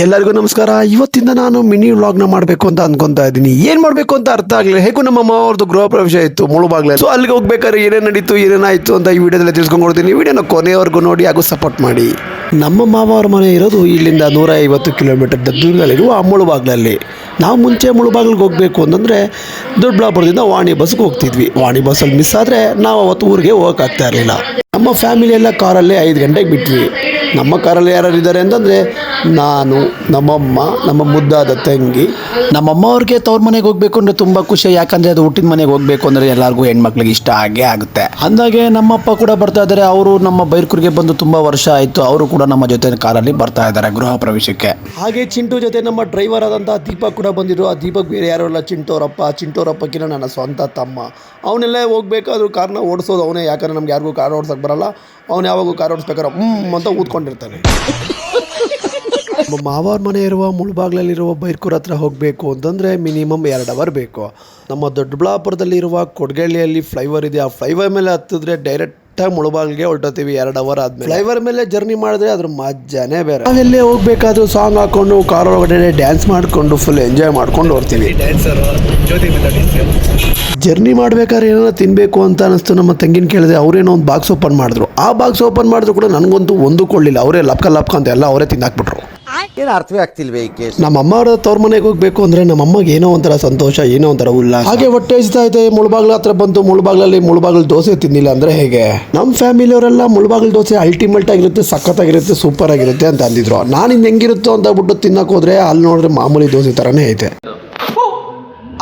ಎಲ್ಲರಿಗೂ ನಮಸ್ಕಾರ. ಇವತ್ತಿಂದ ನಾನು ಮಿನಿ ವ್ಲಾಗ್ನ ಮಾಡಬೇಕು ಅಂತ ಅನ್ಕೊಂತಾ ಇದ್ದೀನಿ. ಏನು ಮಾಡಬೇಕು ಅಂತ ಅರ್ಥ ಆಗಲಿಲ್ಲ. ಹೇಗೂ ನಮ್ಮ ಅಮ್ಮ ಅವ್ರದ್ದು ಗೃಹ ಪ್ರವೇಶ ಇತ್ತು ಮುಳುಬಾಗ್ಲಲ್ಲಿ. ಸೊ ಅಲ್ಲಿಗೆ ಹೋಗ್ಬೇಕಾದ್ರೆ ಏನೇನು ನಡೀತು ಏನೇನಾಯಿತು ಅಂತ ಈ ವಿಡಿಯೋದಲ್ಲಿ ತಿಳ್ಸ್ಕೊಂಡ್ಕೊಡ್ತೀನಿ. ವಿಡಿಯೋನ ಕೊನೆಯವರೆಗೂ ನೋಡಿ ಹಾಗೂ ಸಪೋರ್ಟ್ ಮಾಡಿ. ನಮ್ಮ ಮಾವ ಅವ್ರ ಮನೆ ಇರೋದು ಇಲ್ಲಿಂದ 150 ಕಿಲೋಮೀಟರ್ ದೂರದಲ್ಲಿರುವ ಮುಳುಬಾಗ್ಲಲ್ಲಿ. ನಾವು ಮುಂಚೆ ಮುಳುಬಾಗ್ಲಿಗೆ ಹೋಗಬೇಕು ಅಂತಂದರೆ ದೊಡ್ಡಬಳ್ಳಾಪುರದಿಂದ ವಾಣಿ ಬಸ್ಗೆ ಹೋಗ್ತಿದ್ವಿ. ವಾಣಿ ಬಸ್ಸಲ್ಲಿ ಮಿಸ್ ಆದರೆ ನಾವು ಅವತ್ತು ಊರಿಗೆ ಹೋಗೋಕ್ಕಾಗ್ತಾ ಇರಲಿಲ್ಲ. ನಮ್ಮ ಫ್ಯಾಮಿಲಿ ಎಲ್ಲ ಕಾರಲ್ಲೇ 5 ಗಂಟೆಗೆ ಬಿಟ್ವಿ. ನಮ್ಮ ಕಾರಲ್ಲಿ ಯಾರು ಇದ್ದಾರೆ ಅಂತಂದರೆ ನಾನು, ನಮ್ಮಮ್ಮ, ನಮ್ಮ ಮುದ್ದಾದ ತಂಗಿ. ನಮ್ಮಮ್ಮ ಅವ್ರಿಗೆ ತವ್ರ ಮನೆಗೆ ಹೋಗ್ಬೇಕು ಅಂದರೆ ತುಂಬ ಖುಷಿ. ಯಾಕಂದರೆ ಅದು ಹುಟ್ಟಿದ ಮನೆಗೆ ಹೋಗಬೇಕು ಅಂದರೆ ಎಲ್ಲರಿಗೂ ಹೆಣ್ಮಕ್ಳಿಗೆ ಇಷ್ಟ ಆಗೇ ಆಗುತ್ತೆ. ಅಂದಾಗೆ ನಮ್ಮಪ್ಪ ಕೂಡ ಬರ್ತಾ ಇದ್ದಾರೆ. ಅವರು ನಮ್ಮ ಬೈರ್ಕೂರಿಗೆ ಬಂದು ತುಂಬ ವರ್ಷ ಆಯಿತು. ಅವರು ಕೂಡ ನಮ್ಮ ಜೊತೆ ಕಾರಲ್ಲಿ ಬರ್ತಾ ಇದ್ದಾರೆ ಗೃಹ ಪ್ರವೇಶಕ್ಕೆ. ಹಾಗೆ ಚಿಂಟು ಜೊತೆ ನಮ್ಮ ಡ್ರೈವರ್ ಆದಂಥ ದೀಪಕ್ ಕೂಡ ಬಂದಿದ್ರು. ಆ ದೀಪಕ್ ಬೇರೆ ಯಾರು ಅಲ್ಲ, ಚಿಂಟೋರಪ್ಪಕ್ಕಿಂತ ನನ್ನ ಸ್ವಂತ ತಮ್ಮ. ಅವನೆಲ್ಲ ಹೋಗ್ಬೇಕಾದ್ರೂ ಕಾರ್ನ ಓಡಿಸೋದು ಅವನೇ. ಯಾಕಂದರೆ ನಮ್ಗೆ ಯಾರಿಗೂ ಕಾರ್ ಓಡ್ಸೋಕೆ ಬರಲ್ಲ. ಅವನು ಯಾವಾಗೂ ಕಾರ್ ಓಡಿಸ್ಬೇಕಾದ್ರೆ ಅಂತ ಊದ್ಕೊಂಡಿರ್ತಾನೆ. ಮಾವಾರ ಮನೆ ಇರುವ ಮುಳುಬಾಗ್ಲಲ್ಲಿರುವ ಬೈರ್ಕೂರ್ ಹತ್ರ ಹೋಗಬೇಕು ಅಂತಂದರೆ ಮಿನಿಮಮ್ 2 ಅವರ್ ಬೇಕು. ನಮ್ಮ ದೊಡ್ಡಬಳ್ಳಾಪುರದಲ್ಲಿರುವ ಕೊಡ್ಗಳ್ಳಿಯಲ್ಲಿ ಫ್ಲೈವರ್ ಇದೆ. ಆ ಫ್ಲೈವರ್ ಮೇಲೆ ಹತ್ತಿದ್ರೆ ಡೈರೆಕ್ಟಾಗಿ ಮುಳುಬಾಗ್ಲಿಗೆ ಹೊರಟೋತೀವಿ 2 ಅವರ್ ಆದಮೇಲೆ. ಫ್ಲೈವರ್ ಮೇಲೆ ಜರ್ನಿ ಮಾಡಿದ್ರೆ ಅದ್ರ ಮಜಾನೇ ಬೇರೆ. ನಾವೆಲ್ಲೇ ಹೋಗ್ಬೇಕಾದ್ರೂ ಸಾಂಗ್ ಹಾಕೊಂಡು ಕಾರ್ ಒಳಗಡೆ ಡ್ಯಾನ್ಸ್ ಮಾಡಿಕೊಂಡು ಫುಲ್ ಎಂಜಾಯ್ ಮಾಡ್ಕೊಂಡು ಹೋಗ್ತೀವಿ. ಜರ್ನಿ ಮಾಡ್ಬೇಕಾದ್ರೆ ಏನಾರ ತಿನ್ನಬೇಕು ಅಂತ ಅನಿಸ್ತು. ನಮ್ಮ ತಂಗಿನ ಕೇಳಿದೆ. ಅವರೇನೋ ಒಂದು ಬಾಕ್ಸ್ ಓಪನ್ ಮಾಡಿದ್ರು. ಆ ಬಾಕ್ಸ್ ಓಪನ್ ಮಾಡಿದ್ರು ಕೂಡ ನನಗಂತೂ ಒಂದು ಕೊಳ್ಳಿಲ್ಲ. ಅವರೇ ಲಪ್ಕ ಅಂತ ಎಲ್ಲ ಅವರೇ ತಿಂದಾಕ್ಬಿಟ್ರು. ಏನು ಅರ್ಥವೇ ಆಗ್ತಿಲ್ವೇ ಈ ಕೇಸ್. ನಮ್ಮ ಅಮ್ಮ ಅವರ ತವ್ರ ಮನೆಗೆ ಹೋಗ್ಬೇಕು ಅಂದ್ರೆ ನಮ್ಮ ಅಮ್ಮಗೆ ಏನೋ ಒಂಥರ ಸಂತೋಷ, ಏನೋ ಒಂಥರ ಉಲ್ಲಾಸ. ಹಾಗೆ ಹೊಟ್ಟೆ ಹಸಿತಾ ಇದೆ. ಮುಳುಬಾಗ್ಲ ಹತ್ರ ಬಂತು. ಮುಳುಬಾಗ್ಲ ದೋಸೆ ತಿನ್ನಿಲ್ಲ ಅಂದ್ರೆ ಹೇಗೆ? ನಮ್ಮ ಫ್ಯಾಮಿಲಿ ಅವರೆಲ್ಲ ಮುಳುಬಾಗ್ಲ ದೋಸೆ ಅಲ್ಟಿಮೇಟ್ ಆಗಿರುತ್ತೆ, ಸಖತ್ತಾಗಿರುತ್ತೆ, ಸೂಪರ್ ಆಗಿರುತ್ತೆ ಅಂತ ಅಂದಿದ್ರು. ನಾನು ಇನ್ನು ಹೆಂಗಿರುತ್ತೋ ಅಂತ ಬಿಟ್ಟು ತಿನ್ನಕ್ಕೆ ಹೋದ್ರೆ ಅಲ್ಲಿ ನೋಡಿದ್ರೆ ಮಾಮೂಲಿ ದೋಸೆ ಥರನೇ ಐತೆ.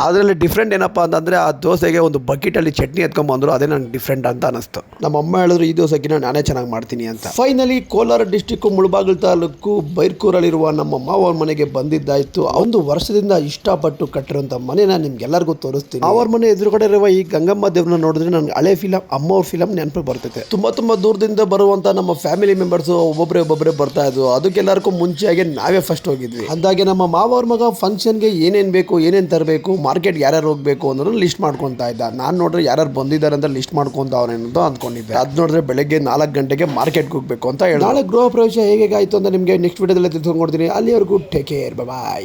ಅದರಲ್ಲಿ ಡಿಫ್ರೆಂಟ್ ಏನಪ್ಪ ಅಂತಂದರೆ ಆ ದೋಸೆಗೆ ಒಂದು ಬಕೆಟಲ್ಲಿ ಚಟ್ನಿ ಎತ್ಕೊಂಡ್ಬಂದರು. ಅದೇ ನನಗೆ ಡಿಫ್ರೆಂಟ್ ಅಂತ ಅನಿಸ್ತು. ನಮ್ಮ ಅಮ್ಮ ಹೇಳಿದ್ರು ಈ ದೋಸೆಗಿನ ನಾನೇ ಚೆನ್ನಾಗಿ ಮಾಡ್ತೀನಿ ಅಂತ. ಫೈನಲಿ ಕೋಲಾರ ಡಿಸ್ಟಿಕ್ಕು ಮುಳುಬಾಗಿಲು ತಾಲೂಕು ಬೈರ್ಕೂರಲ್ಲಿರುವ ನಮ್ಮ ಮಾವರ ಮನೆಗೆ ಬಂದಿದ್ದಾಯಿತು. ಒಂದು ವರ್ಷದಿಂದ ಇಷ್ಟಪಟ್ಟು ಕಟ್ಟಿರುವಂಥ ಮನೆನ ನಿಮ್ಗೆಲ್ಲರಿಗೂ ತೋರಿಸ್ತೀನಿ. ಅವ್ರ ಮನೆ ಎದುರುಗಡೆ ಇರುವ ಈ ಗಂಗಮ್ಮ ದೇವ್ರನ್ನ ನೋಡಿದ್ರೆ ನನಗೆ ಹಳೆ ಫಿಲಮ್ ಅಮ್ಮವ್ರ ಫಿಲಮ್ ನೆನಪು ಬರ್ತೈತೆ. ತುಂಬ ದೂರದಿಂದ ಬರುವಂಥ ನಮ್ಮ ಫ್ಯಾಮಿಲಿ ಮೆಂಬರ್ಸು ಒಬ್ಬೊಬ್ಬರೇ ಬರ್ತಾ ಇದ್ರು. ಅದಕ್ಕೆಲ್ಲರಿಗೂ ಮುಂಚೆಯಾಗಿ ನಾವೇ ಫಸ್ಟ್ ಹೋಗಿದ್ವಿ. ಅಂದಾಗೆ ನಮ್ಮ ಮಾವವ್ರ ಮಗ ಫಂಕ್ಷನ್ಗೆ ಏನೇನು ಬೇಕು, ಏನೇನು ತರಬೇಕು, ಮಾರ್ಕೆಟ್ ಯಾರ್ಯಾರು ಹೋಗ್ಬೇಕು ಅನ್ನೋದನ್ನ ಲಿಸ್ಟ್ ಮಾಡ್ಕೊತಾ ಇದ್ದ. ನಾನು ನೋಡ್ರೆ ಯಾರು ಬಂದಿದ್ದಾರೆ ಅಂತ ಲಿಸ್ಟ್ ಮಾಡ್ಕೊತ ಅವನೇನಂತ ಅಂದ್ಕೊಂಡಿದ್ದೆ. ಅದು ನೋಡಿದ್ರೆ ಬೆಳಗ್ಗೆ 4 ಗಂಟೆಗೆ ಮಾರ್ಕೆಟ್ಗೆ ಹೋಗ್ಬೇಕು ಅಂತ ಹೇಳಿ. ನಾಳೆ ಗೃಹ ಪ್ರವೇಶ ಹೇಗೆ ಆಯಿತು ಅಂತ ನಿಮಗೆ ನೆಕ್ಸ್ಟ್ ವಿಡಿಯೋದಲ್ಲಿ ತಿಳ್ಕೊಂಡ್ಕೊಡ್ತೀನಿ. ಅಲ್ಲಿವರೆಗೂ ಟೇಕ್ ಕೇರ್, ಬಾಯ್.